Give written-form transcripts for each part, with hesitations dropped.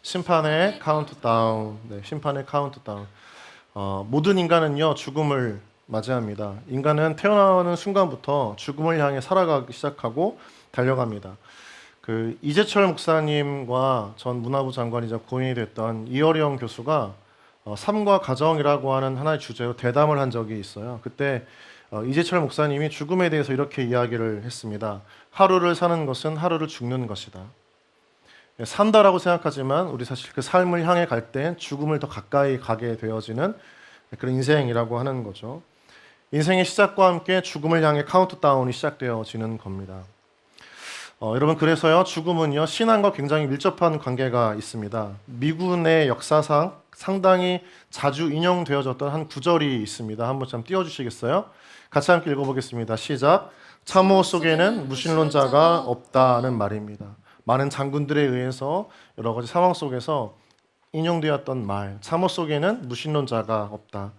심판의 카운트다운. 네, 심판의 카운트다운. 모든 인간은요 죽음을 맞이합니다. 인간은 태어나는 순간부터 죽음을 향해 살아가기 시작하고 달려갑니다. 그 이재철 목사님과 전 문화부 장관이자 고인이 됐던 이어령 교수가 삶과 가정이라고 하는 하나의 주제로 대담을 한 적이 있어요. 그때 이재철 목사님이 죽음에 대해서 이렇게 이야기를 했습니다. 하루를 사는 것은 하루를 죽는 것이다. 산다라고 생각하지만 우리 사실 그 삶을 향해 갈 때 죽음을 더 가까이 가게 되어지는 그런 인생이라고 하는 거죠. 인생의 시작과 함께 죽음을 향해 카운트다운이 시작되어지는 겁니다. 여러분, 그래서요 죽음은요 신앙과 굉장히 밀접한 관계가 있습니다. 미군의 역사상 상당히 자주 인용되어졌던 한 구절이 있습니다. 한번 좀 띄워주시겠어요? 같이 함께 읽어보겠습니다. 시작. 참호 속에는 무신론자가 없다는 말입니다. 많은 장군들에 의해서 여러 가지 상황 속에서 인용되었던 말, 참호 속에는 무신론자가 없다.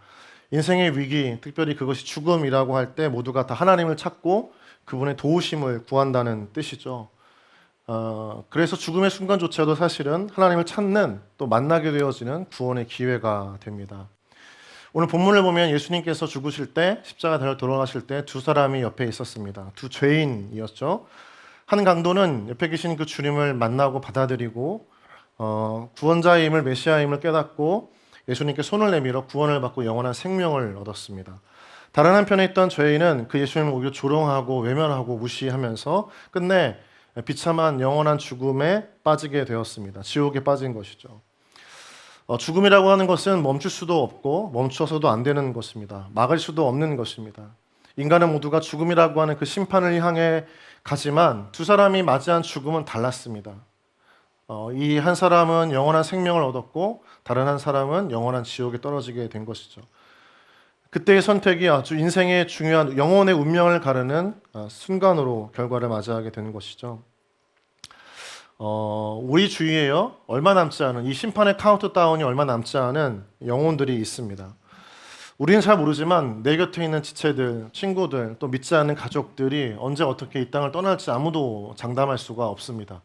인생의 위기, 특별히 그것이 죽음이라고 할 때 모두가 다 하나님을 찾고 그분의 도우심을 구한다는 뜻이죠. 그래서 죽음의 순간조차도 사실은 하나님을 찾는, 또 만나게 되어지는 구원의 기회가 됩니다. 오늘 본문을 보면 예수님께서 죽으실 때, 십자가 달려 돌아가실 때 두 사람이 옆에 있었습니다. 두 죄인이었죠. 한 강도는 옆에 계신 그 주님을 만나고 받아들이고 구원자임을, 메시아임을 깨닫고 예수님께 손을 내밀어 구원을 받고 영원한 생명을 얻었습니다. 다른 한편에 있던 죄인은 그 예수님을 오히려 조롱하고 외면하고 무시하면서 끝내 비참한 영원한 죽음에 빠지게 되었습니다. 지옥에 빠진 것이죠. 죽음이라고 하는 것은 멈출 수도 없고 멈춰서도 안 되는 것입니다. 막을 수도 없는 것입니다. 인간은 모두가 죽음이라고 하는 그 심판을 향해 가지만 두 사람이 맞이한 죽음은 달랐습니다. 이 한 사람은 영원한 생명을 얻었고 다른 한 사람은 영원한 지옥에 떨어지게 된 것이죠. 그때의 선택이 아주 인생의 중요한 영혼의 운명을 가르는 순간으로 결과를 맞이하게 되는 것이죠. 우리 주위에요 얼마 남지 않은 이 심판의 카운트다운이 얼마 남지 않은 영혼들이 있습니다. 우리는 잘 모르지만 내 곁에 있는 지체들, 친구들, 또 믿지 않는 가족들이 언제 어떻게 이 땅을 떠날지 아무도 장담할 수가 없습니다.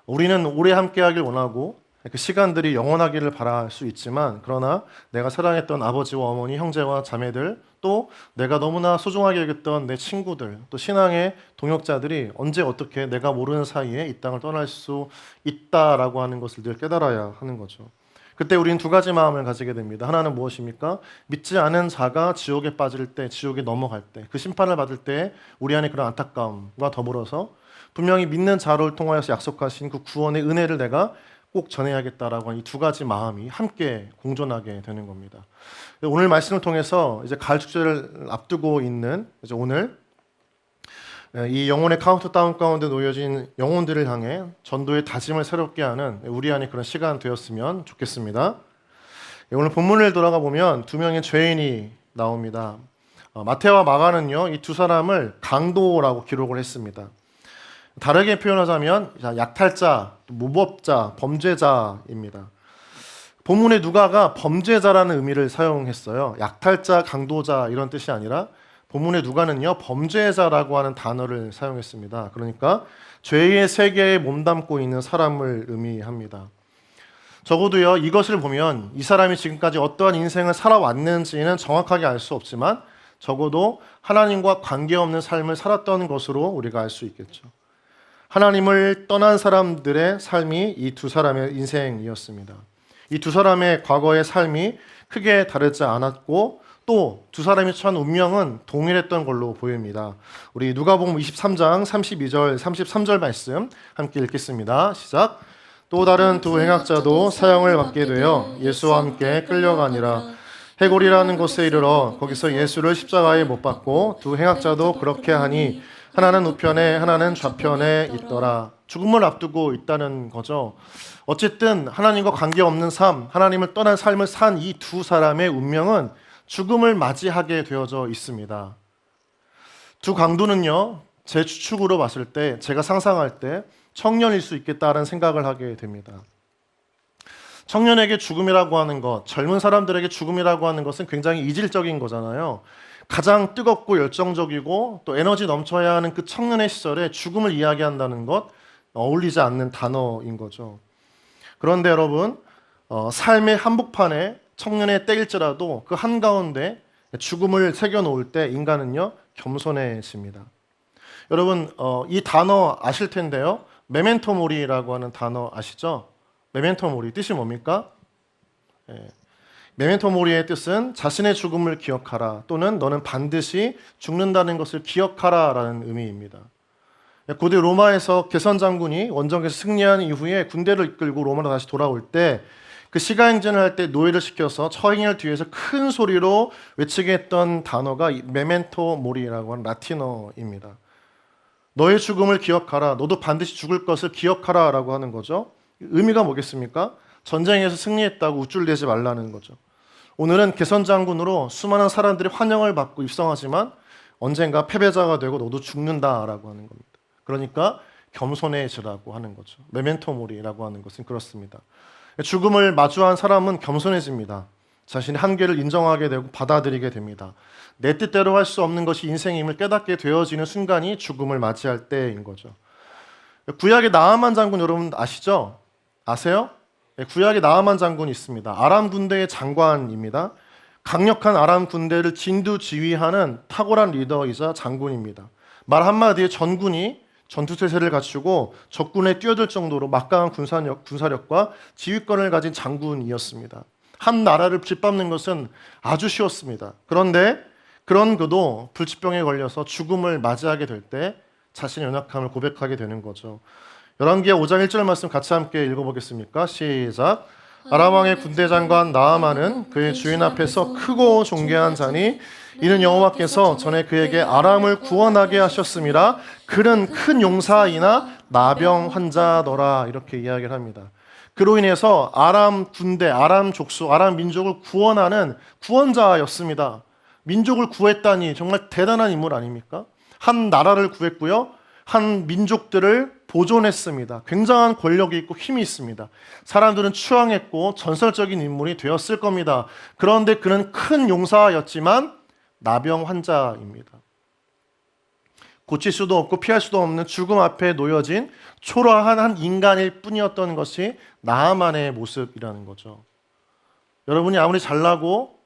우리는 오래 함께하길 원하고 그 시간들이 영원하기를 바랄 수 있지만, 그러나 내가 사랑했던 아버지와 어머니, 형제와 자매들, 또 내가 너무나 소중하게 여겼던 내 친구들, 또 신앙의 동역자들이 언제 어떻게 내가 모르는 사이에 이 땅을 떠날 수 있다라고 하는 것을 늘 깨달아야 하는 거죠. 그때 우리는 두 가지 마음을 가지게 됩니다. 하나는 무엇입니까? 믿지 않은 자가 지옥에 빠질 때, 지옥에 넘어갈 때, 그 심판을 받을 때 우리 안에 그런 안타까움과 더불어서 분명히 믿는 자를 통하여서 약속하신 그 구원의 은혜를 내가 꼭 전해야겠다라고 하는 이 두 가지 마음이 함께 공존하게 되는 겁니다. 오늘 말씀을 통해서 이제 가을 축제를 앞두고 있는 이제 오늘 이 영혼의 카운트다운 가운데 놓여진 영혼들을 향해 전도의 다짐을 새롭게 하는 우리 안에 그런 시간 되었으면 좋겠습니다. 오늘 본문을 돌아가 보면 두 명의 죄인이 나옵니다. 마태와 마가는요 이 두 사람을 강도라고 기록을 했습니다. 다르게 표현하자면 약탈자, 무법자, 범죄자입니다. 본문의 누가가 범죄자라는 의미를 사용했어요. 약탈자, 강도자 이런 뜻이 아니라 본문의 누가는요 범죄자라고 하는 단어를 사용했습니다. 그러니까 죄의 세계에 몸담고 있는 사람을 의미합니다. 적어도요 이것을 보면 이 사람이 지금까지 어떠한 인생을 살아왔는지는 정확하게 알 수 없지만 적어도 하나님과 관계없는 삶을 살았던 것으로 우리가 알 수 있겠죠. 하나님을 떠난 사람들의 삶이 이 두 사람의 인생이었습니다. 이 두 사람의 과거의 삶이 크게 다르지 않았고 또 두 사람이 처한 운명은 동일했던 걸로 보입니다. 우리 누가복음 23장 32절 33절 말씀 함께 읽겠습니다. 시작. 또 다른 두 행악자도 사형을 받게 되어 예수와 함께 끌려가니라. 해골이라는 곳에 이르러 거기서 예수를 십자가에 못 박고 두 행악자도 그렇게 하니 하나는 우편에 하나는 좌편에 있더라. 죽음을 앞두고 있다는 거죠. 어쨌든 하나님과 관계없는 삶, 하나님을 떠난 삶을 산 이 두 사람의 운명은 죽음을 맞이하게 되어져 있습니다. 두 강도는요, 제 추측으로 봤을 때, 제가 상상할 때 청년일 수 있겠다는 생각을 하게 됩니다. 청년에게 죽음이라고 하는 것, 젊은 사람들에게 죽음이라고 하는 것은 굉장히 이질적인 거잖아요. 가장 뜨겁고 열정적이고 또 에너지 넘쳐야 하는 그 청년의 시절에 죽음을 이야기한다는 것 어울리지 않는 단어인 거죠. 그런데 여러분, 삶의 한복판에 청년의 때일지라도 그 한가운데 죽음을 새겨놓을 때 인간은요 겸손해집니다. 여러분, 이 단어 아실 텐데요. 메멘토 모리라고 하는 단어 아시죠? 메멘토 모리 뜻이 뭡니까? 메멘토 모리의 뜻은 자신의 죽음을 기억하라, 또는 너는 반드시 죽는다는 것을 기억하라라는 의미입니다. 고대 로마에서 개선 장군이 원정에서 승리한 이후에 군대를 이끌고 로마로 다시 돌아올 때 그 시가행진을 할 때 노예를 시켜서 처행을 뒤에서 큰 소리로 외치게 했던 단어가 메멘토 모리라고 하는 라틴어입니다. 너의 죽음을 기억하라, 너도 반드시 죽을 것을 기억하라 라고 하는 거죠. 의미가 뭐겠습니까? 전쟁에서 승리했다고 우쭐대지 말라는 거죠. 오늘은 개선 장군으로 수많은 사람들이 환영을 받고 입성하지만 언젠가 패배자가 되고 너도 죽는다라고 하는 겁니다. 그러니까 겸손해지라고 하는 거죠. 메멘토 모리라고 하는 것은 그렇습니다. 죽음을 마주한 사람은 겸손해집니다. 자신의 한계를 인정하게 되고 받아들이게 됩니다. 내 뜻대로 할 수 없는 것이 인생임을 깨닫게 되어지는 순간이 죽음을 맞이할 때인 거죠. 구약의 나아만 장군 여러분 아시죠? 아세요? 구약의 나아만 장군이 있습니다. 아람 군대의 장관입니다. 강력한 아람 군대를 진두지휘하는 탁월한 리더이자 장군입니다. 말 한마디에 전군이 전투태세를 갖추고 적군에 뛰어들 정도로 막강한 군사력과 지휘권을 가진 장군이었습니다. 한 나라를 짓밟는 것은 아주 쉬웠습니다. 그런데 그런 그도 불치병에 걸려서 죽음을 맞이하게 될 때 자신의 연약함을 고백하게 되는 거죠. 열왕기하 5장 1절 말씀 같이 함께 읽어보겠습니까? 시작. 아람 왕의 군대 장관 나아만은 그의 주인 앞에서 크고 존귀한 자니 이는 여호와께서 전에 그에게 아람을 구원하게 하셨음이라. 그는 큰 용사이나 나병 환자더라. 이렇게 이야기를 합니다. 그로 인해서 아람 군대, 아람 족속, 아람 민족을 구원하는 구원자였습니다. 민족을 구했다니 정말 대단한 인물 아닙니까? 한 나라를 구했고요. 한 민족들을 보존했습니다. 굉장한 권력이 있고 힘이 있습니다. 사람들은 추앙했고 전설적인 인물이 되었을 겁니다. 그런데 그는 큰 용사였지만 나병 환자입니다. 고칠 수도 없고 피할 수도 없는 죽음 앞에 놓여진 초라한 한 인간일 뿐이었던 것이 나아만의 모습이라는 거죠. 여러분이 아무리 잘나고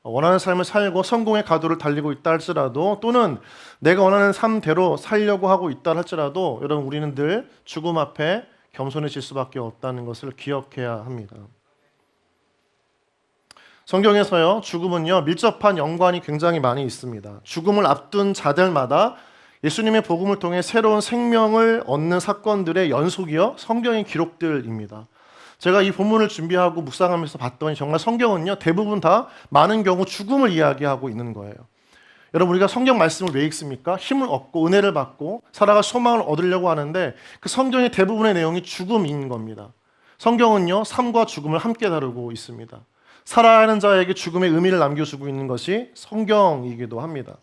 원하는 삶을 살고 성공의 가도를 달리고 있다 할지라도, 또는 내가 원하는 삶대로 살려고 하고 있다 할지라도, 여러분 우리는 늘 죽음 앞에 겸손해질 수밖에 없다는 것을 기억해야 합니다. 성경에서요, 죽음은요 밀접한 연관이 굉장히 많이 있습니다. 죽음을 앞둔 자들마다 예수님의 복음을 통해 새로운 생명을 얻는 사건들의 연속이요 성경의 기록들입니다. 제가 이 본문을 준비하고 묵상하면서 봤더니 정말 성경은요 대부분 다 많은 경우 죽음을 이야기하고 있는 거예요. 여러분, 우리가 성경 말씀을 왜 읽습니까? 힘을 얻고 은혜를 받고 살아갈 소망을 얻으려고 하는데 그 성경의 대부분의 내용이 죽음인 겁니다. 성경은요 삶과 죽음을 함께 다루고 있습니다. 살아야 하는 자에게 죽음의 의미를 남겨주고 있는 것이 성경이기도 합니다.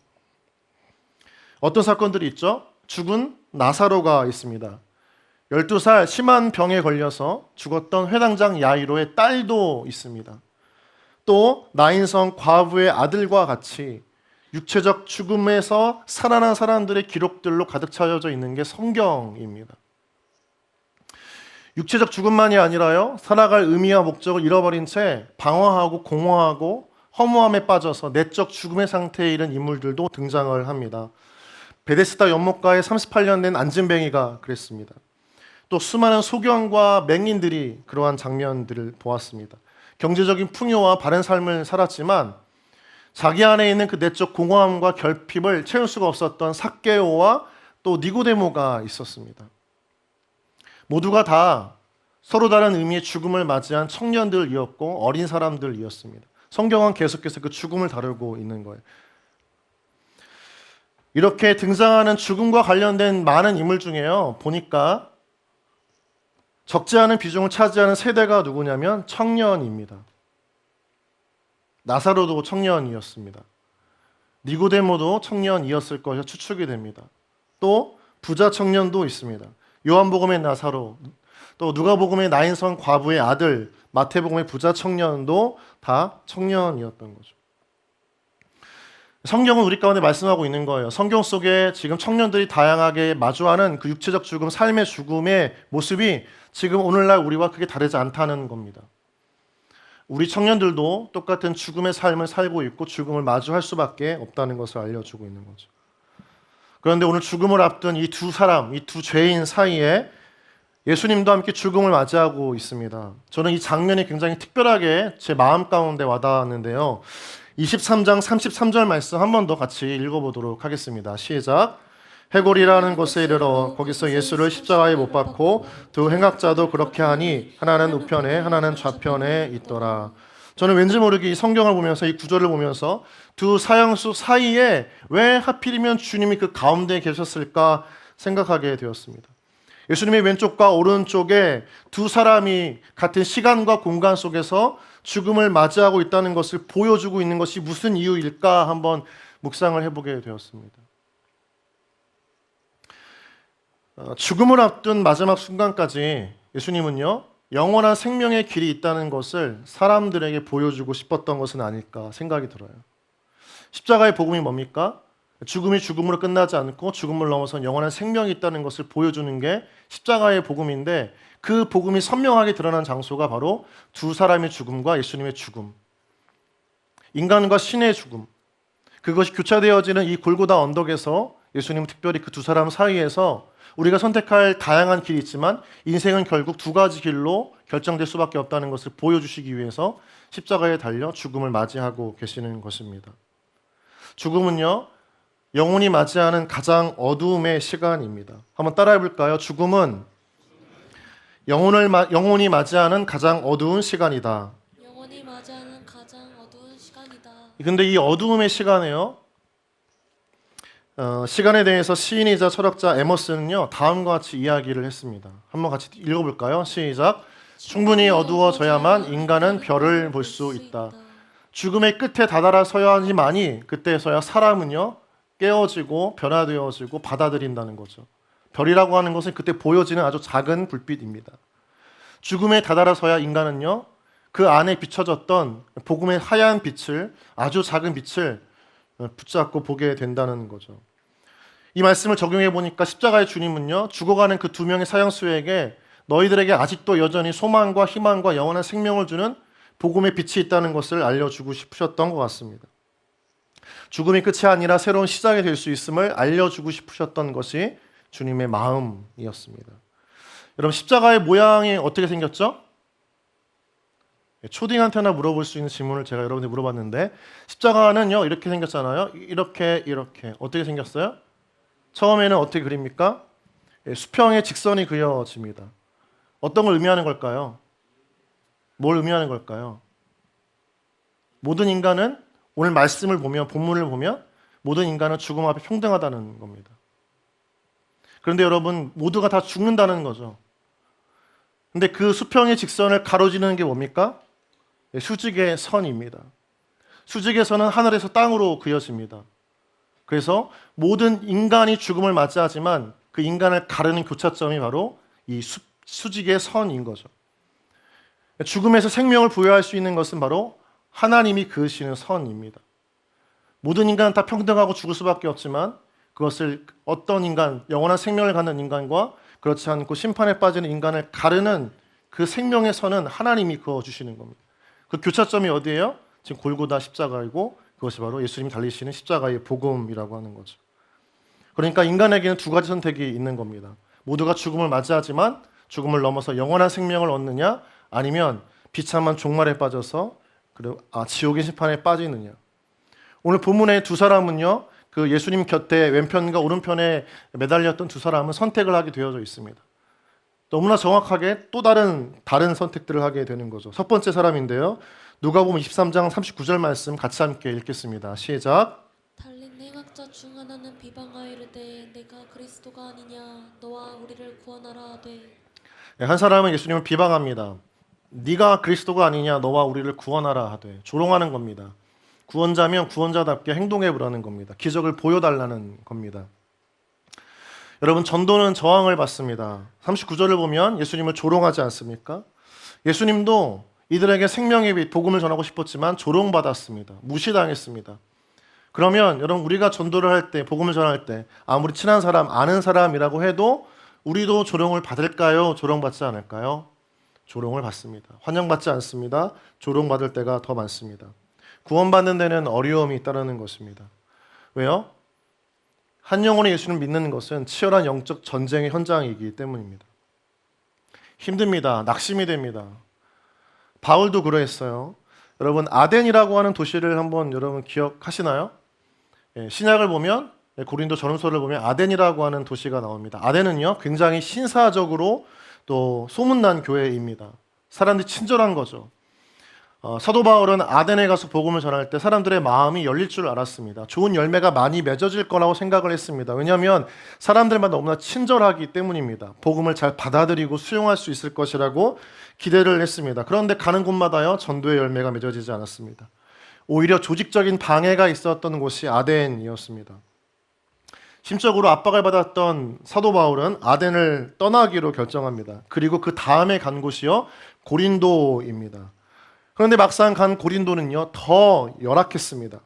어떤 사건들이 있죠? 죽은 나사로가 있습니다. 12살 심한 병에 걸려서 죽었던 회당장 야이로의 딸도 있습니다. 또 나인성 과부의 아들과 같이 육체적 죽음에서 살아난 사람들의 기록들로 가득 차여져 있는 게 성경입니다. 육체적 죽음만이 아니라요, 살아갈 의미와 목적을 잃어버린 채 방황하고 공허하고 허무함에 빠져서 내적 죽음의 상태에 이른 인물들도 등장을 합니다. 베데스다 연못가에 38년 된 안진뱅이가 그랬습니다. 또 수많은 소경과 맹인들이 그러한 장면들을 보았습니다. 경제적인 풍요와 바른 삶을 살았지만 자기 안에 있는 그 내적 공허함과 결핍을 채울 수가 없었던 삭개오와 또 니고데모가 있었습니다. 모두가 다 서로 다른 의미의 죽음을 맞이한 청년들이었고 어린 사람들이었습니다. 성경은 계속해서 그 죽음을 다루고 있는 거예요. 이렇게 등장하는 죽음과 관련된 많은 인물 중에요, 보니까 적지 않은 비중을 차지하는 세대가 누구냐면 청년입니다. 나사로도 청년이었습니다. 니고데모도 청년이었을 것이 추측이 됩니다. 또 부자 청년도 있습니다. 요한복음의 나사로, 또 누가복음의 나인성 과부의 아들, 마태복음의 부자 청년도 다 청년이었던 거죠. 성경은 우리 가운데 말씀하고 있는 거예요. 성경 속에 지금 청년들이 다양하게 마주하는 그 육체적 죽음, 삶의 죽음의 모습이 지금 오늘날 우리와 크게 다르지 않다는 겁니다. 우리 청년들도 똑같은 죽음의 삶을 살고 있고 죽음을 마주할 수밖에 없다는 것을 알려주고 있는 거죠. 그런데 오늘 죽음을 앞둔 이 두 사람, 이 두 죄인 사이에 예수님도 함께 죽음을 맞이하고 있습니다. 저는 이 장면이 굉장히 특별하게 제 마음 가운데 와닿았는데요. 23장 33절 말씀 한 번 더 같이 읽어보도록 하겠습니다. 시작. 해골이라는 곳에 이르러 거기서 예수를 십자가에 못 박고 두 행악자도 그렇게 하니 하나는 우편에 하나는 좌편에 있더라. 저는 왠지 모르게 이 성경을 보면서 이 구절을 보면서 두 사형수 사이에 왜 하필이면 주님이 그 가운데에 계셨을까 생각하게 되었습니다. 예수님의 왼쪽과 오른쪽에 두 사람이 같은 시간과 공간 속에서 죽음을 맞이하고 있다는 것을 보여주고 있는 것이 무슨 이유일까 한번 묵상을 해보게 되었습니다. 죽음을 앞둔 마지막 순간까지 예수님은요, 영원한 생명의 길이 있다는 것을 사람들에게 보여주고 싶었던 것은 아닐까 생각이 들어요. 십자가의 복음이 뭡니까? 죽음이 죽음으로 끝나지 않고 죽음을 넘어선 영원한 생명이 있다는 것을 보여주는 게 십자가의 복음인데, 그 복음이 선명하게 드러난 장소가 바로 두 사람의 죽음과 예수님의 죽음, 인간과 신의 죽음, 그것이 교차되어지는 이 골고다 언덕에서 예수님은 특별히 그 두 사람 사이에서 우리가 선택할 다양한 길이 있지만 인생은 결국 두 가지 길로 결정될 수밖에 없다는 것을 보여주시기 위해서 십자가에 달려 죽음을 맞이하고 계시는 것입니다. 죽음은요, 영혼이 맞이하는 가장 어두움의 시간입니다. 한번 따라해 볼까요? 죽음은 영혼이 맞이하는 가장 어두운 시간이다. 영혼이 맞이하는 가장 어두운 시간이다. 근데 이 어두움의 시간에요, 시간에 대해서 시인이자 철학자 에머슨은요, 다음과 같이 이야기를 했습니다. 한번 같이 읽어볼까요? 시작. 충분히 어두워져야만 인간은 별을 볼 수 있다. 죽음의 끝에 다다라서야지만이 그때서야 사람은요, 깨어지고 변화되어지고 받아들인다는 거죠. 별이라고 하는 것은 그때 보여지는 아주 작은 불빛입니다. 죽음에 다다라서야 인간은요, 그 안에 비춰졌던 복음의 하얀 빛을, 아주 작은 빛을 붙잡고 보게 된다는 거죠. 이 말씀을 적용해 보니까 십자가의 주님은요, 죽어가는 그 두 명의 사형수에게 너희들에게 아직도 여전히 소망과 희망과 영원한 생명을 주는 복음의 빛이 있다는 것을 알려주고 싶으셨던 것 같습니다. 죽음이 끝이 아니라 새로운 시작이 될 수 있음을 알려주고 싶으셨던 것이 주님의 마음이었습니다. 여러분, 십자가의 모양이 어떻게 생겼죠? 초딩한테나 물어볼 수 있는 질문을 제가 여러분들 물어봤는데, 십자가는요, 이렇게 생겼잖아요. 이렇게 어떻게 생겼어요? 처음에는 어떻게 그립니까? 수평의 직선이 그려집니다. 어떤 걸 의미하는 걸까요? 뭘 의미하는 걸까요? 모든 인간은, 오늘 말씀을 보면, 본문을 보면 모든 인간은 죽음 앞에 평등하다는 겁니다. 그런데 여러분, 모두가 다 죽는다는 거죠. 근데 그 수평의 직선을 가로지르는 게 뭡니까? 수직의 선입니다. 수직의 선은 하늘에서 땅으로 그려집니다. 그래서 모든 인간이 죽음을 맞이하지만 그 인간을 가르는 교차점이 바로 이 수직의 선인 거죠. 죽음에서 생명을 부여할 수 있는 것은 바로 하나님이 그으시는 선입니다. 모든 인간은 다 평등하고 죽을 수밖에 없지만 그것을 어떤 인간, 영원한 생명을 갖는 인간과 그렇지 않고 심판에 빠지는 인간을 가르는 그 생명의 선은 하나님이 그어주시는 겁니다. 그 교차점이 어디예요? 지금 골고다 십자가이고, 그것이 바로 예수님이 달리시는 십자가의 복음이라고 하는 거죠. 그러니까 인간에게는 두 가지 선택이 있는 겁니다. 모두가 죽음을 맞이하지만 죽음을 넘어서 영원한 생명을 얻느냐, 아니면 비참한 종말에 빠져서 지옥의 심판에 빠지느냐. 오늘 본문의 두 사람은요, 그 예수님 곁에 왼편과 오른편에 매달렸던 두 사람은 선택을 하게 되어져 있습니다. 너무나 정확하게 또 다른 선택들을 하게 되는 거죠. 첫 번째 사람인데요, 누가복음 23장 39절 말씀 같이 함께 읽겠습니다. 시작. 달린 행악자 중 하나는 비방하여 이르되 내가 그리스도가 아니냐 너와 우리를 구원하라 하되. 한 사람은 예수님을 비방합니다. 네가 그리스도가 아니냐, 너와 우리를 구원하라 하되. 조롱하는 겁니다. 구원자면 구원자답게 행동해 보라는 겁니다. 기적을 보여달라는 겁니다. 여러분, 전도는 저항을 받습니다. 39절을 보면 예수님을 조롱하지 않습니까? 예수님도 이들에게 생명의 빛, 복음을 전하고 싶었지만 조롱받았습니다. 무시당했습니다. 그러면 여러분 우리가 전도를 할 때, 복음을 전할 때 아무리 친한 사람, 아는 사람이라고 해도 우리도 조롱을 받을까요? 조롱받지 않을까요? 조롱을 받습니다. 환영받지 않습니다. 조롱받을 때가 더 많습니다. 구원받는 데는 어려움이 있다는 것입니다. 왜요? 한 영혼의 예수를 믿는 것은 치열한 영적 전쟁의 현장이기 때문입니다. 힘듭니다. 낙심이 됩니다. 바울도 그러했어요. 여러분 아덴이라고 하는 도시를 한번 여러분 기억하시나요? 신약을 보면 고린도 전후서를 보면 아덴이라고 하는 도시가 나옵니다. 아덴은요 굉장히 신사적으로 또 소문난 교회입니다. 사람들이 친절한 거죠. 사도 바울은 아덴에 가서 복음을 전할 때 사람들의 마음이 열릴 줄 알았습니다. 좋은 열매가 많이 맺어질 거라고 생각을 했습니다. 왜냐하면 사람들마다 너무나 친절하기 때문입니다. 복음을 잘 받아들이고 수용할 수 있을 것이라고 기대를 했습니다. 그런데 가는 곳마다요 전도의 열매가 맺어지지 않았습니다. 오히려 조직적인 방해가 있었던 곳이 아덴이었습니다. 심적으로 압박을 받았던 사도 바울은 아덴을 떠나기로 결정합니다. 그리고 그 다음에 간 곳이요 고린도입니다. 그런데 막상 간 고린도는요 더 열악했습니다.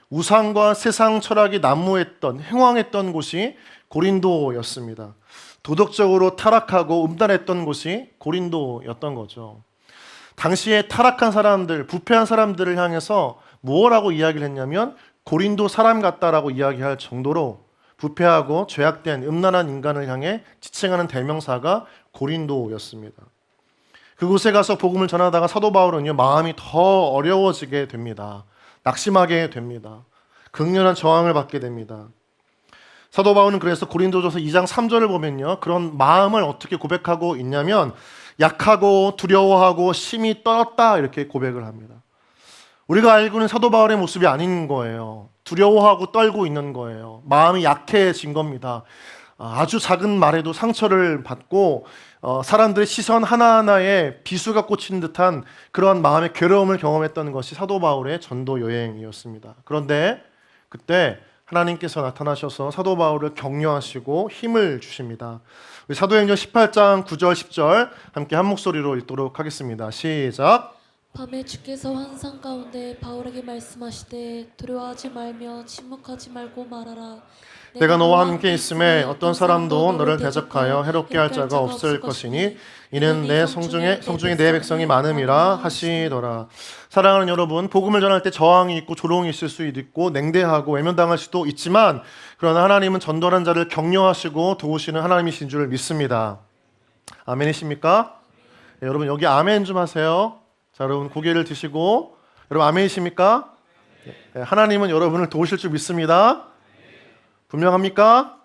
우상과 세상 철학이 난무했던 횡왕했던 곳이 고린도였습니다. 도덕적으로 타락하고 음란했던 곳이 고린도였던 거죠. 당시에 타락한 사람들, 부패한 사람들을 향해서 무엇라고 이야기를 했냐면 고린도 사람 같다라고 이야기할 정도로 부패하고 죄악된 음란한 인간을 향해 지칭하는 대명사가 고린도였습니다. 그곳에 가서 복음을 전하다가 사도 바울은요 마음이 더 어려워지게 됩니다. 낙심하게 됩니다. 극렬한 저항을 받게 됩니다. 사도 바울은 그래서 고린도전서 2장 3절을 보면요 그런 마음을 어떻게 고백하고 있냐면 약하고 두려워하고 심히 떨었다 이렇게 고백을 합니다. 우리가 알고 있는 사도 바울의 모습이 아닌 거예요. 두려워하고 떨고 있는 거예요. 마음이 약해진 겁니다. 아주 작은 말에도 상처를 받고 사람들의 시선 하나하나에 비수가 꽂힌 듯한 그런 마음의 괴로움을 경험했던 것이 사도 바울의 전도 여행이었습니다. 그런데 그때 하나님께서 나타나셔서 사도 바울을 격려하시고 힘을 주십니다. 우리 사도행전 18장 9절 10절 함께 한 목소리로 읽도록 하겠습니다. 시작. 밤에 주께서 환상 가운데 바울에게 말씀하시되 두려워하지 말며 침묵하지 말고 말하라. 내가 너와 함께 있음에 어떤 사람도 너를 대적하여 해롭게 할 자가 없을 것이니 이는 내 성중에 내 백성이 많음이라 하시더라. 사랑하는 여러분, 복음을 전할 때 저항이 있고 조롱이 있을 수 있고 냉대하고 외면당할 수도 있지만 그러나 하나님은 전도하는 자를 격려하시고 도우시는 하나님이신 줄 믿습니다. 아멘이십니까? 네, 여러분 여기 아멘 좀 하세요. 자, 여러분 고개를 드시고 여러분 아멘이십니까? 네, 하나님은 여러분을 도우실 줄 믿습니다. 분명합니까?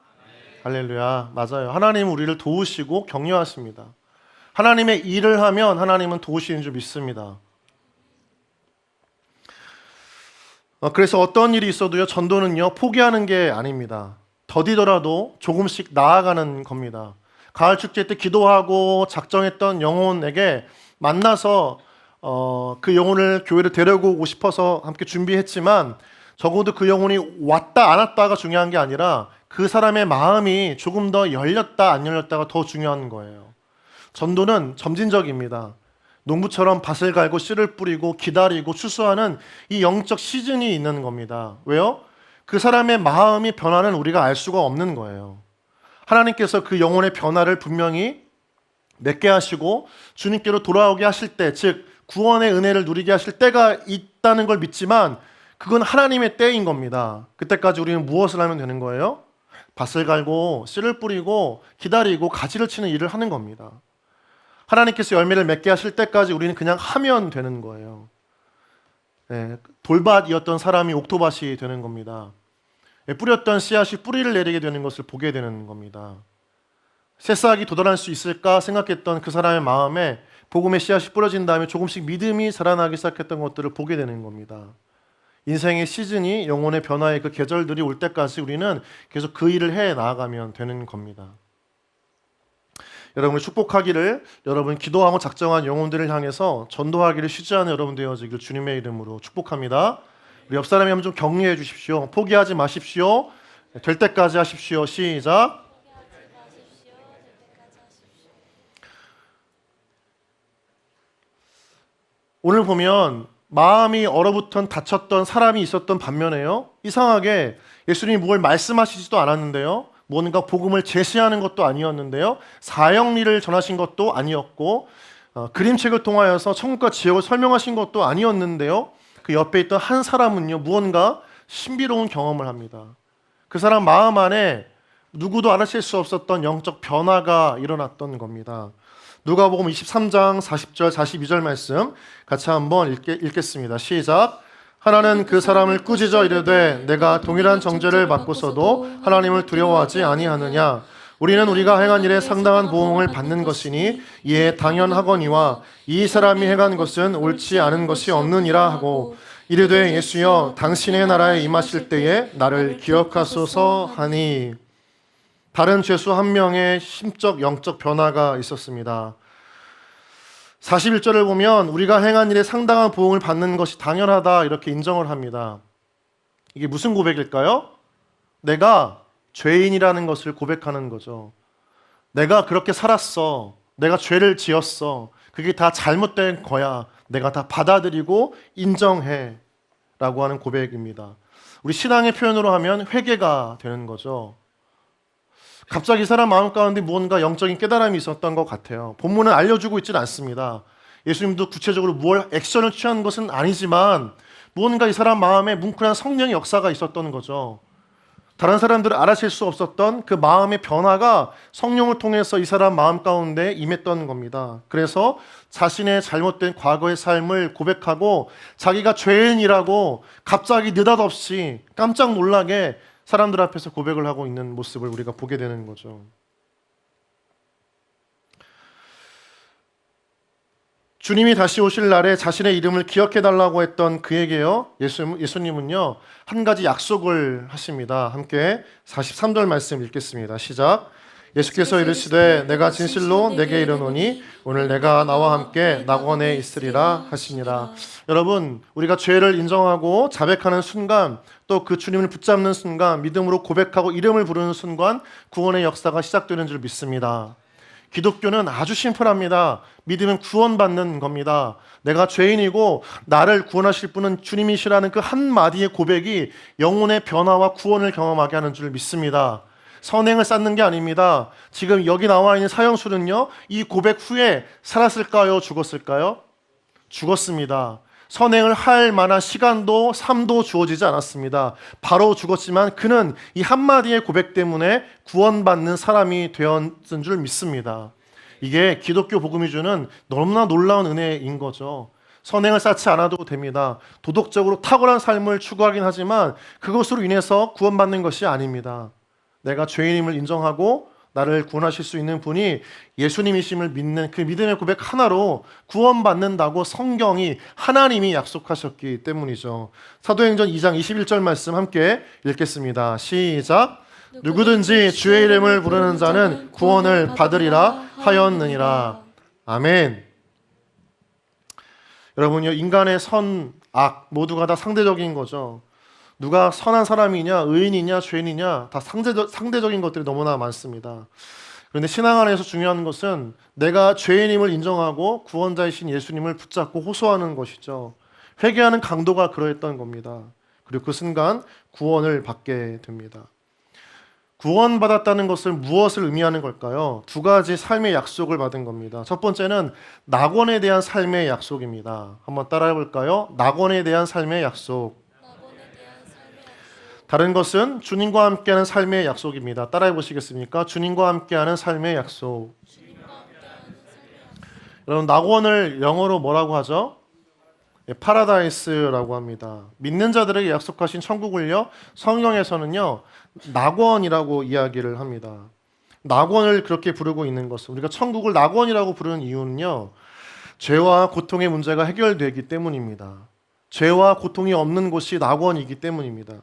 할렐루야. 맞아요. 하나님은 우리를 도우시고 격려하십니다. 하나님의 일을 하면 하나님은 도우시는 줄 믿습니다. 그래서 어떤 일이 있어도요, 전도는요, 포기하는 게 아닙니다. 더디더라도 조금씩 나아가는 겁니다. 가을 축제 때 기도하고 작정했던 영혼에게 만나서 그 영혼을 교회로 데려오고 싶어서 함께 준비했지만 적어도 그 영혼이 왔다 안 왔다가 중요한 게 아니라 그 사람의 마음이 조금 더 열렸다 안 열렸다가 더 중요한 거예요. 전도는 점진적입니다. 농부처럼 밭을 갈고 씨를 뿌리고 기다리고 추수하는 이 영적 시즌이 있는 겁니다. 왜요? 그 사람의 마음이 변화는 우리가 알 수가 없는 거예요. 하나님께서 그 영혼의 변화를 분명히 맺게 하시고 주님께로 돌아오게 하실 때, 즉 구원의 은혜를 누리게 하실 때가 있다는 걸 믿지만 그건 하나님의 때인 겁니다. 그때까지 우리는 무엇을 하면 되는 거예요? 밭을 갈고 씨를 뿌리고 기다리고 가지를 치는 일을 하는 겁니다. 하나님께서 열매를 맺게 하실 때까지 우리는 그냥 하면 되는 거예요. 네, 돌밭이었던 사람이 옥토밭이 되는 겁니다. 뿌렸던 씨앗이 뿌리를 내리게 되는 것을 보게 되는 겁니다. 새싹이 돋아날 수 있을까 생각했던 그 사람의 마음에 복음의 씨앗이 뿌려진 다음에 조금씩 믿음이 자라나기 시작했던 것들을 보게 되는 겁니다. 인생의 시즌이 영혼의 변화의 그 계절들이 올 때까지 우리는 계속 그 일을 해 나아가면 되는 겁니다. 여러분을 축복하기를, 여러분 기도하고 작정한 영혼들을 향해서 전도하기를 쉬지 않은 여러분 되어지길 주님의 이름으로 축복합니다. 우리 옆 사람이 한번 좀 격려해 주십시오. 포기하지 마십시오. 될 때까지 하십시오. 시작. 오늘 보면 마음이 얼어붙은 다쳤던 사람이 있었던 반면에요, 이상하게 예수님이 뭘 말씀하시지도 않았는데요, 뭔가 복음을 제시하는 것도 아니었는데요, 사형리를 전하신 것도 아니었고, 그림책을 통하여서 천국과 지옥을 설명하신 것도 아니었는데요, 그 옆에 있던 한 사람은요, 무언가 신비로운 경험을 합니다. 그 사람 마음 안에 누구도 알아챌 수 없었던 영적 변화가 일어났던 겁니다. 누가복음 23장 40절 42절 말씀 같이 한번 읽겠습니다. 시작. 하나는 그 사람을 꾸짖어 이르되 내가 동일한 정죄를 받고서도 하나님을 두려워하지 아니하느냐. 우리는 우리가 행한 일에 상당한 보응을 받는 것이니 이에 당연하거니와 이 사람이 행한 것은 옳지 않은 것이 없느니라 하고 이르되 예수여 당신의 나라에 임하실 때에 나를 기억하소서 하니. 다른 죄수 한 명의 심적 영적 변화가 있었습니다. 41절을 보면 우리가 행한 일에 상당한 보응을 받는 것이 당연하다 이렇게 인정을 합니다. 이게 무슨 고백일까요? 내가 죄인이라는 것을 고백하는 거죠. 내가 그렇게 살았어. 내가 죄를 지었어. 그게 다 잘못된 거야. 내가 다 받아들이고 인정해 라고 하는 고백입니다. 우리 신앙의 표현으로 하면 회개가 되는 거죠. 갑자기 이 사람 마음 가운데 무언가 영적인 깨달음이 있었던 것 같아요. 본문은 알려주고 있지는 않습니다. 예수님도 구체적으로 무얼 액션을 취한 것은 아니지만 무언가 이 사람 마음에 뭉클한 성령의 역사가 있었던 거죠. 다른 사람들은 알아챌 수 없었던 그 마음의 변화가 성령을 통해서 이 사람 마음 가운데 임했던 겁니다. 그래서 자신의 잘못된 과거의 삶을 고백하고 자기가 죄인이라고 갑자기 느닷없이 깜짝 놀라게 사람들 앞에서 고백을 하고 있는 모습을 우리가 보게 되는 거죠. 주님이 다시 오실 날에 자신의 이름을 기억해달라고 했던 그에게요, 예수님은요 한 가지 약속을 하십니다. 함께 43절 말씀 읽겠습니다. 시작. 예수께서 이르시되 내가 진실로 내게 이르노니 오늘 내가 나와 함께 낙원에 있으리라 하시니라. 여러분, 우리가 죄를 인정하고 자백하는 순간, 또 그 주님을 붙잡는 순간, 믿음으로 고백하고 이름을 부르는 순간 구원의 역사가 시작되는 줄 믿습니다. 기독교는 아주 심플합니다. 믿으면 구원받는 겁니다. 내가 죄인이고 나를 구원하실 분은 주님이시라는 그 한마디의 고백이 영혼의 변화와 구원을 경험하게 하는 줄 믿습니다. 선행을 쌓는 게 아닙니다. 지금 여기 나와 있는 사형수는요, 이 고백 후에 살았을까요? 죽었을까요? 죽었습니다. 선행을 할 만한 시간도 삶도 주어지지 않았습니다. 바로 죽었지만 그는 이 한마디의 고백 때문에 구원받는 사람이 되었은 줄 믿습니다. 이게 기독교 복음이 주는 너무나 놀라운 은혜인 거죠. 선행을 쌓지 않아도 됩니다. 도덕적으로 탁월한 삶을 추구하긴 하지만 그것으로 인해서 구원받는 것이 아닙니다. 내가 죄인임을 인정하고 나를 구원하실 수 있는 분이 예수님이심을 믿는 그 믿음의 고백 하나로 구원받는다고 성경이 하나님이 약속하셨기 때문이죠. 사도행전 2장 21절 말씀 함께 읽겠습니다. 시작. 누구든지 주의 이름을 부르는 자는 구원을 받으리라 하였느니라. 아멘. 여러분요, 인간의 선, 악 모두가 다 상대적인 거죠. 누가 선한 사람이냐, 의인이냐, 죄인이냐 다 상대적인 것들이 너무나 많습니다. 그런데 신앙 안에서 중요한 것은 내가 죄인임을 인정하고 구원자이신 예수님을 붙잡고 호소하는 것이죠. 회개하는 강도가 그러했던 겁니다. 그리고 그 순간 구원을 받게 됩니다. 구원받았다는 것을 무엇을 의미하는 걸까요? 두 가지 삶의 약속을 받은 겁니다. 첫 번째는 낙원에 대한 삶의 약속입니다. 한번 따라해 볼까요? 낙원에 대한 삶의 약속. 다른 것은 주님과 함께하는 삶의 약속입니다. 따라해 보시겠습니까? 주님과 함께하는 삶의 약속. 여러분, 낙원을 영어로 뭐라고 하죠? 파라다이스라고 합니다. 믿는 자들에게 약속하신 천국을요, 성경에서는요 낙원이라고 이야기를 합니다. 낙원을 그렇게 부르고 있는 것은, 우리가 천국을 낙원이라고 부르는 이유는요, 죄와 고통의 문제가 해결되기 때문입니다. 죄와 고통이 없는 곳이 낙원이기 때문입니다.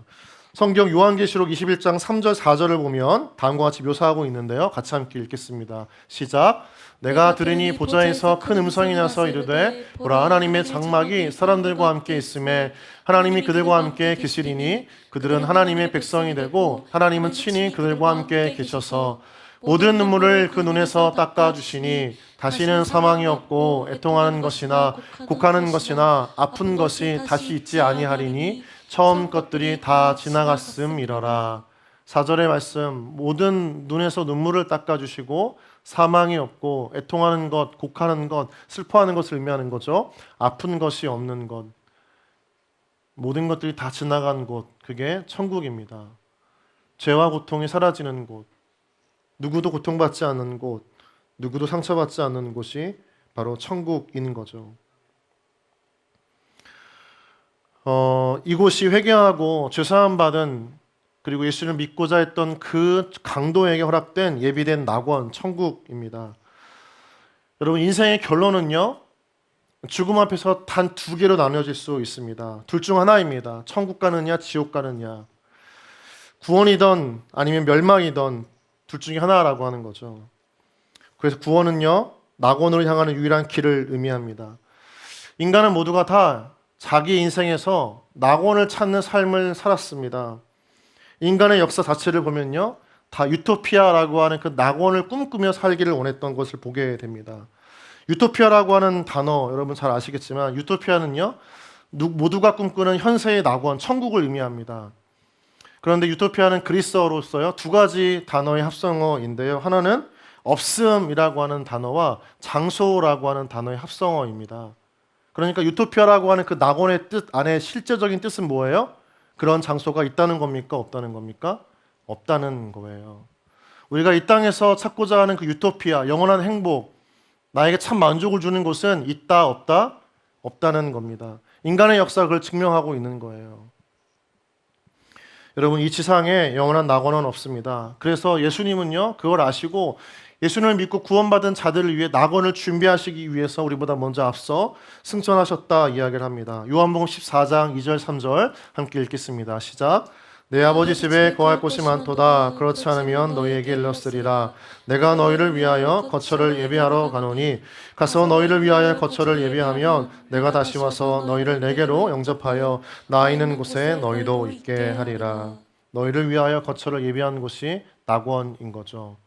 성경 요한계시록 21장 3절 4절을 보면 다음과 같이 묘사하고 있는데요, 같이 함께 읽겠습니다. 시작. 내가 들으니 보좌에서 큰 음성이 나서 이르되 보라, 하나님의 장막이 사람들과 함께 있음에 하나님이 그들과 함께 계시리니 그들은 하나님의 백성이 되고 하나님은 친히 그들과 함께 계셔서 모든 눈물을 그 눈에서 닦아주시니 다시는 사망이 없고 애통하는 것이나 곡하는 것이나 아픈 것이 다시 있지 아니하리니 처음 것들이 다 지나갔음이러라. 4절의 말씀, 모든 눈에서 눈물을 닦아주시고 사망이 없고 애통하는 것, 곡하는 것, 슬퍼하는 것을 의미하는 거죠. 아픈 것이 없는 것, 모든 것들이 다 지나간 곳, 그게 천국입니다. 죄와 고통이 사라지는 곳, 누구도 고통받지 않는 곳, 누구도 상처받지 않는 곳이 바로 천국인 거죠. 이곳이 회개하고 죄사함 받은, 그리고 예수를 믿고자 했던 그 강도에게 허락된 예비된 낙원, 천국입니다. 여러분, 인생의 결론은요, 죽음 앞에서 단 두 개로 나뉘어질 수 있습니다. 둘 중 하나입니다. 천국 가느냐, 지옥 가느냐. 구원이든 아니면 멸망이든 둘 중에 하나라고 하는 거죠. 그래서 구원은요, 낙원으로 향하는 유일한 길을 의미합니다. 인간은 모두가 다 자기 인생에서 낙원을 찾는 삶을 살았습니다. 인간의 역사 자체를 보면요, 다 유토피아라고 하는 그 낙원을 꿈꾸며 살기를 원했던 것을 보게 됩니다. 유토피아라고 하는 단어 여러분 잘 아시겠지만, 유토피아는요, 모두가 꿈꾸는 현세의 낙원, 천국을 의미합니다. 그런데 유토피아는 그리스어로서요, 두 가지 단어의 합성어인데요. 하나는 없음이라고 하는 단어와 장소라고 하는 단어의 합성어입니다. 그러니까 유토피아라고 하는 그 낙원의 뜻 안에 실제적인 뜻은 뭐예요? 그런 장소가 있다는 겁니까? 없다는 겁니까? 없다는 거예요. 우리가 이 땅에서 찾고자 하는 그 유토피아, 영원한 행복, 나에게 참 만족을 주는 곳은 있다, 없다? 없다는 겁니다. 인간의 역사가 그걸 증명하고 있는 거예요. 여러분, 이 지상에 영원한 낙원은 없습니다. 그래서 예수님은요, 그걸 아시고 예수님을 믿고 구원받은 자들을 위해 낙원을 준비하시기 위해서 우리보다 먼저 앞서 승천하셨다 이야기를 합니다. 요한복음 14장 2절 3절 함께 읽겠습니다. 시작. 내 아버지 집에 거할 곳이 많도다. 그렇지 않으면 너희에게 일렀으리라. 내가 너희를 위하여 거처를 예비하러 가노니 가서 너희를 위하여 거처를 예비하면 내가 다시 와서 너희를 내게로 영접하여 나 있는 곳에 너희도 있게 하리라. 너희를 위하여 거처를 예비한 곳이 낙원인 거죠.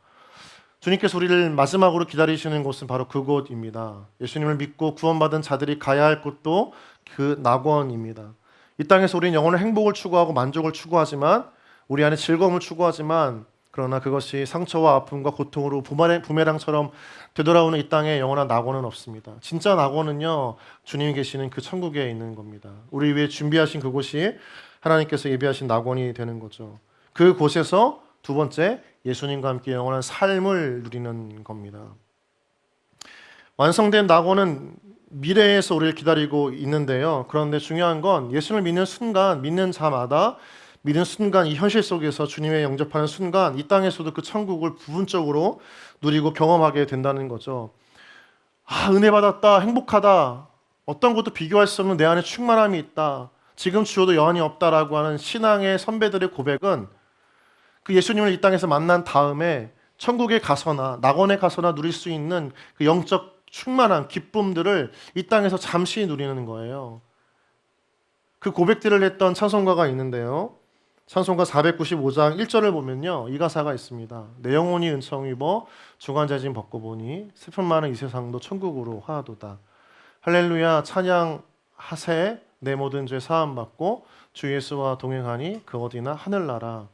주님께서 우리를 마지막으로 기다리시는 곳은 바로 그곳입니다. 예수님을 믿고 구원받은 자들이 가야 할 곳도 그 낙원입니다. 이 땅에서 우리는 영혼의 행복을 추구하고 만족을 추구하지만, 우리 안에 즐거움을 추구하지만, 그러나 그것이 상처와 아픔과 고통으로 부메랑처럼 되돌아오는 이 땅에 영원한 낙원은 없습니다. 진짜 낙원은요, 주님이 계시는 그 천국에 있는 겁니다. 우리 위해 준비하신 그곳이 하나님께서 예비하신 낙원이 되는 거죠. 그곳에서 두 번째, 예수님과 함께 영원한 삶을 누리는 겁니다. 완성된 낙원은 미래에서 우리를 기다리고 있는데요. 그런데 중요한 건 예수를 믿는 순간, 믿는 자마다 믿는 순간, 이 현실 속에서 주님의 영접하는 순간 이 땅에서도 그 천국을 부분적으로 누리고 경험하게 된다는 거죠. 은혜 받았다, 행복하다, 어떤 것도 비교할 수 없는 내 안에 충만함이 있다, 지금 주어도 여한이 없다라고 하는 신앙의 선배들의 고백은 그 예수님을 이 땅에서 만난 다음에 천국에 가서나 낙원에 가서나 누릴 수 있는 그 영적 충만한 기쁨들을 이 땅에서 잠시 누리는 거예요. 그 고백들을 했던 찬송가가 있는데요. 찬송가 495장 1절을 보면요, 이 가사가 있습니다. 내 영혼이 은총 입어 중환자진 벗고 보니 슬픔 많은 이 세상도 천국으로 화하도다. 할렐루야 찬양하세 내 모든 죄 사함 받고 주 예수와 동행하니 그 어디나 하늘나라.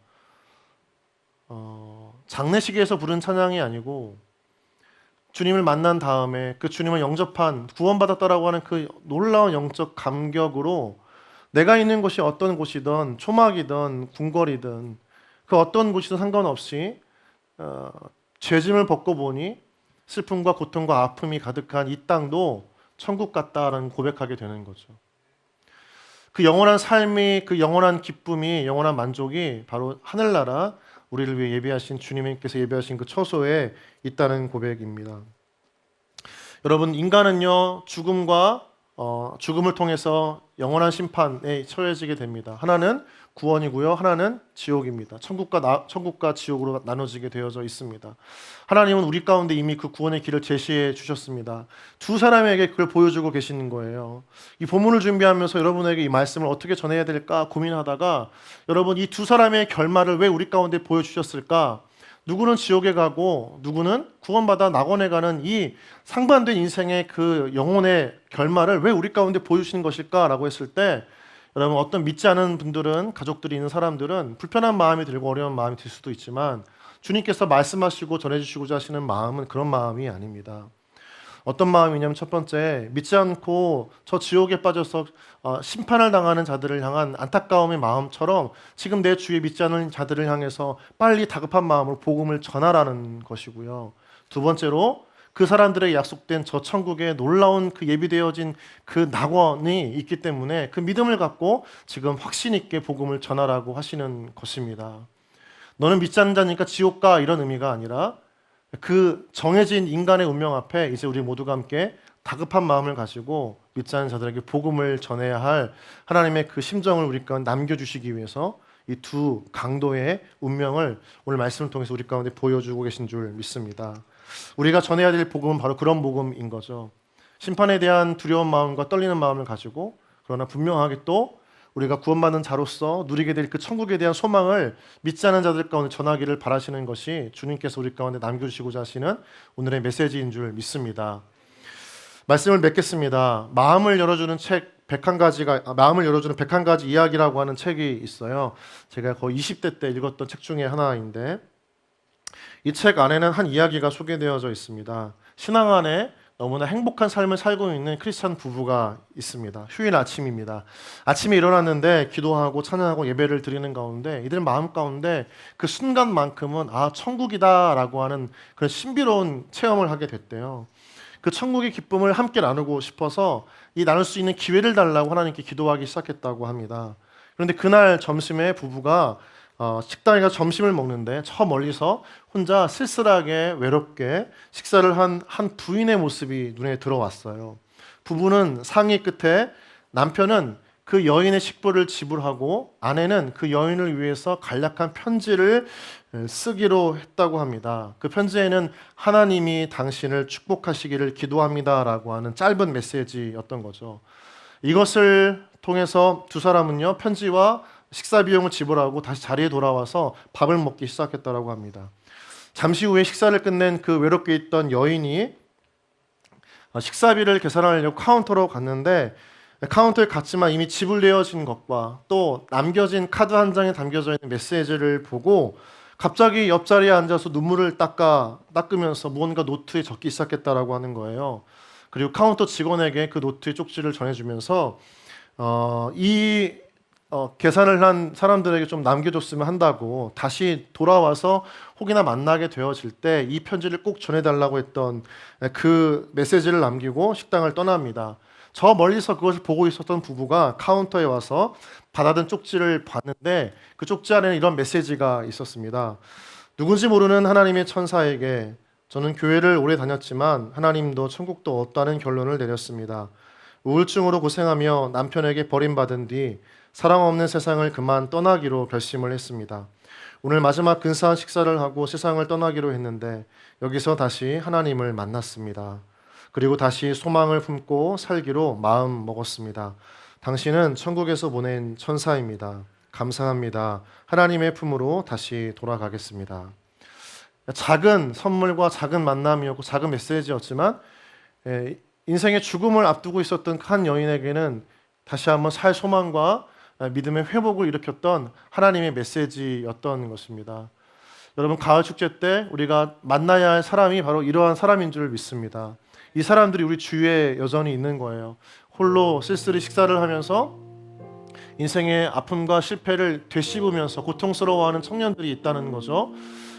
장례식에서 부른 찬양이 아니고 주님을 만난 다음에 그 주님을 영접한, 구원받았다라고 하는 그 놀라운 영적 감격으로 내가 있는 곳이 어떤 곳이든 초막이든 궁궐이든 그 어떤 곳이든 상관없이 죄짐을 벗고 보니 슬픔과 고통과 아픔이 가득한 이 땅도 천국 같다라는 고백하게 되는 거죠. 그 영원한 삶이, 그 영원한 기쁨이, 영원한 만족이 바로 하늘나라, 우리를 위해 예비하신, 주님께서 예비하신 그 처소에 있다는 고백입니다. 여러분, 인간은요, 죽음을 통해서 영원한 심판에 처해지게 됩니다. 하나는 구원이고요, 하나는 지옥입니다. 천국과 지옥으로 나눠지게 되어져 있습니다. 하나님은 우리 가운데 이미 그 구원의 길을 제시해 주셨습니다. 두 사람에게 그걸 보여주고 계시는 거예요. 이 본문을 준비하면서 여러분에게 이 말씀을 어떻게 전해야 될까 고민하다가, 여러분, 이 두 사람의 결말을 왜 우리 가운데 보여주셨을까? 누구는 지옥에 가고 누구는 구원받아 낙원에 가는 이 상반된 인생의 그 영혼의 결말을 왜 우리 가운데 보여주시는 것일까라고 했을 때, 여러분, 어떤 믿지 않은 분들은, 가족들이 있는 사람들은 불편한 마음이 들고 어려운 마음이 들 수도 있지만, 주님께서 말씀하시고 전해주시고자 하시는 마음은 그런 마음이 아닙니다. 어떤 마음이냐면, 첫 번째, 믿지 않고 저 지옥에 빠져서 심판을 당하는 자들을 향한 안타까움의 마음처럼 지금 내 주위에 믿지 않는 자들을 향해서 빨리 다급한 마음으로 복음을 전하라는 것이고요. 두 번째로, 그 사람들의 약속된 저 천국에 놀라운 그 예비되어진 그 낙원이 있기 때문에 그 믿음을 갖고 지금 확신 있게 복음을 전하라고 하시는 것입니다. 너는 믿지 않는 자니까 지옥 가, 이런 의미가 아니라 그 정해진 인간의 운명 앞에 이제 우리 모두가 함께 다급한 마음을 가지고 믿지 않는 자들에게 복음을 전해야 할 하나님의 그 심정을 우리 가운데 남겨주시기 위해서 이 두 강도의 운명을 오늘 말씀을 통해서 우리 가운데 보여주고 계신 줄 믿습니다. 우리가 전해야 될 복음은 바로 그런 복음인 거죠. 심판에 대한 두려운 마음과 떨리는 마음을 가지고, 그러나 분명하게 또 우리가 구원받는 자로서 누리게 될 그 천국에 대한 소망을 믿지 않는 자들 가운데 전하기를 바라시는 것이 주님께서 우리 가운데 남겨주시고자 하시는 오늘의 메시지인 줄 믿습니다. 말씀을 맺겠습니다. 마음을 열어주는 101가지 이야기라고 하는 책이 있어요. 제가 거의 20대 때 읽었던 책 중에 하나인데, 이 책 안에는 한 이야기가 소개되어져 있습니다. 신앙 안에 너무나 행복한 삶을 살고 있는 크리스찬 부부가 있습니다. 휴일 아침입니다. 아침에 일어났는데 기도하고 찬양하고 예배를 드리는 가운데 이들 마음 가운데 그 순간만큼은 천국이다라고 하는 그런 신비로운 체험을 하게 됐대요. 그 천국의 기쁨을 함께 나누고 싶어서 이 나눌 수 있는 기회를 달라고 하나님께 기도하기 시작했다고 합니다. 그런데 그날 점심에 부부가 식당에 가서 점심을 먹는데 저 멀리서 혼자 쓸쓸하게 외롭게 식사를 한 부인의 모습이 눈에 들어왔어요. 부부는 상의 끝에 남편은 그 여인의 식부를 지불하고 아내는 그 여인을 위해서 간략한 편지를 쓰기로 했다고 합니다. 그 편지에는 하나님이 당신을 축복하시기를 기도합니다라고 하는 짧은 메시지였던 거죠. 이것을 통해서 두 사람은요, 편지와 식사 비용을 지불하고 다시 자리에 돌아와서 밥을 먹기 시작했다고 합니다. 잠시 후에 식사를 끝낸 그 외롭게 있던 여인이 식사비를 계산하려고 카운터로 갔는데, 카운터에 갔지만 이미 지불되어진 것과 또 남겨진 카드 한 장에 담겨져 있는 메시지를 보고 갑자기 옆자리에 앉아서 눈물을 닦으면서 무언가 노트에 적기 시작했다라고 하는 거예요. 그리고 카운터 직원에게 그 노트의 쪽지를 전해주면서 계산을 한 사람들에게 좀 남겨줬으면 한다고, 다시 돌아와서 혹이나 만나게 되어질 때 이 편지를 꼭 전해달라고 했던 그 메시지를 남기고 식당을 떠납니다. 저 멀리서 그것을 보고 있었던 부부가 카운터에 와서 받아든 쪽지를 봤는데 그 쪽지 안에는 이런 메시지가 있었습니다. 누군지 모르는 하나님의 천사에게 저는 교회를 오래 다녔지만 하나님도 천국도 없다는 결론을 내렸습니다. 우울증으로 고생하며 남편에게 버림받은 뒤 사랑 없는 세상을 그만 떠나기로 결심을 했습니다. 오늘 마지막 근사한 식사를 하고 세상을 떠나기로 했는데 여기서 다시 하나님을 만났습니다. 그리고 다시 소망을 품고 살기로 마음 먹었습니다. 당신은 천국에서 보낸 천사입니다. 감사합니다. 하나님의 품으로 다시 돌아가겠습니다. 작은 선물과 작은 만남이었고 작은 메시지였지만 인생의 죽음을 앞두고 있었던 한 여인에게는 다시 한번 살 소망과 믿음의 회복을 일으켰던 하나님의 메시지였던 것입니다. 여러분, 가을 축제 때 우리가 만나야 할 사람이 바로 이러한 사람인 줄 믿습니다. 이 사람들이 우리 주위에 여전히 있는 거예요. 홀로 쓸쓸히 식사를 하면서 인생의 아픔과 실패를 되씹으면서 고통스러워하는 청년들이 있다는 거죠.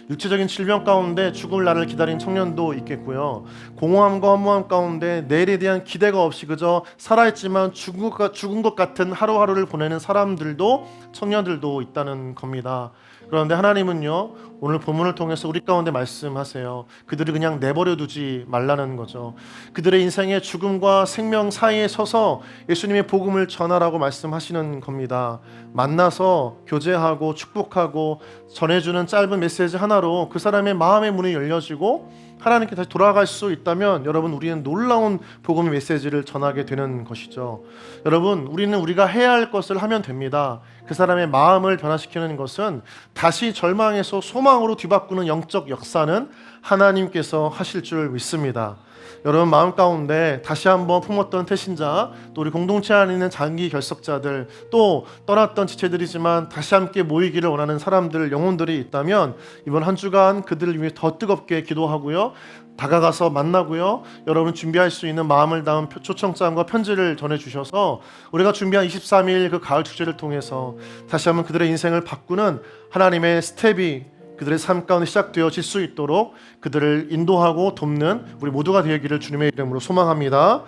육체적인 질병 가운데 죽을 날을 기다린 청년도 있겠고요. 공허함과 허무함 가운데 내일에 대한 기대가 없이 그저 살아있지만 죽은 것 같은 하루하루를 보내는 사람들도, 청년들도 있다는 겁니다. 그런데 하나님은요, 오늘 본문을 통해서 우리 가운데 말씀하세요. 그들을 그냥 내버려 두지 말라는 거죠. 그들의 인생의 죽음과 생명 사이에 서서 예수님의 복음을 전하라고 말씀하시는 겁니다. 만나서 교제하고 축복하고 전해주는 짧은 메시지 하나로 그 사람의 마음의 문이 열려지고 하나님께 다시 돌아갈 수 있다면 여러분 우리는 놀라운 복음의 메시지를 전하게 되는 것이죠. 여러분 우리는 우리가 해야 할 것을 하면 됩니다. 그 사람의 마음을 변화시키는 것은 다시 절망에서 소망으로 뒤바꾸는 영적 역사는 하나님께서 하실 줄 믿습니다. 여러분 마음 가운데 다시 한번 품었던 태신자, 또 우리 공동체 안에 있는 장기 결석자들, 또 떠났던 지체들이지만 다시 함께 모이기를 원하는 사람들, 영혼들이 있다면 이번 한 주간 그들을 위해 더 뜨겁게 기도하고요, 다가가서 만나고요, 여러분 준비할 수 있는 마음을 담은 초청장과 편지를 전해주셔서 우리가 준비한 23일 그 가을 축제를 통해서 다시 한번 그들의 인생을 바꾸는 하나님의 스텝이 그들의 삶 가운데 시작되어질 수 있도록 그들을 인도하고 돕는 우리 모두가 되기를 주님의 이름으로 소망합니다.